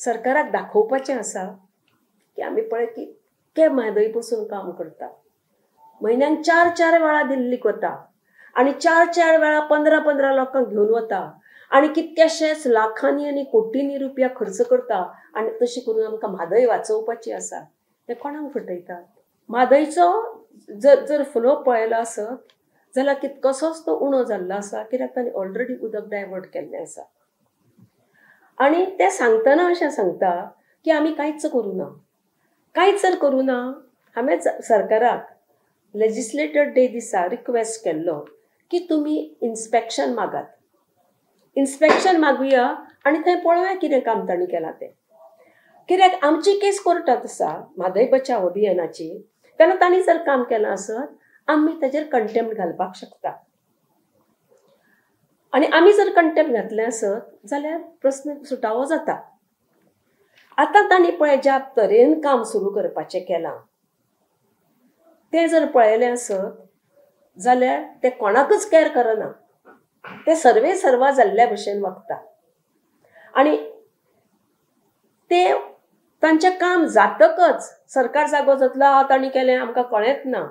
सरकाराक दाखोवपाचें आसा की आमी पळय कितके म्हादय पसून काम करता. म्हयन्यान 4 वेळा दिल्लीक वता आनी 4 वेळा 15 लोकांक घेवन वता आनी कितकेशेच लाखांनी आनी कोटींनी रुपया खर्च करता आनी तशी करून आमकां म्हादय वाचोवपाची आसा. ते कोणाक फटयतात? म्हादयचो जर फ्लो पळयलो आसत जाल्यार कितकोसोच तो उणो जाल्लो आसा, कित्याक तांणी ऑलरेडी उदक डायवर्ट केल्लें आसा. आनी ते सांगतना अशें सांगता की आमी कांयच करूना, कांयच जर करूना. हांवें सरकाराक लेजिस्लेटर डे दिसा रिक्वेस्ट केल्लो की तुमी इन्स्पेक्शन मागात, इन्स्पेक्शन मागुया आनी थंय पळोवया कितें काम तांणी केलां तें. कित्याक आमची केस कोर्टांत आसा म्हादय बचाव अभियानाची. तेन्ना तांणी जर काम केलां आसत आमी ताजेर कंटेम्प्ट घालपाक शकता. आनी आमी जर कंटेम्प्ट घातलें आसत जाल्यार प्रस्न सुटावो जाता. आतां तांणी पळय ज्या तरेन काम सुरू करपाचें केलां तें जर पळयलें आसत जाल्यार ते कोणाकच कॅर करना. ते सर्वे सर्वा जाल्ल्या भशेन वागता आनी ते तांचें काम जातकच सरकार जागो जातलो तांणी केलें आमकां कळ्ळेंच ना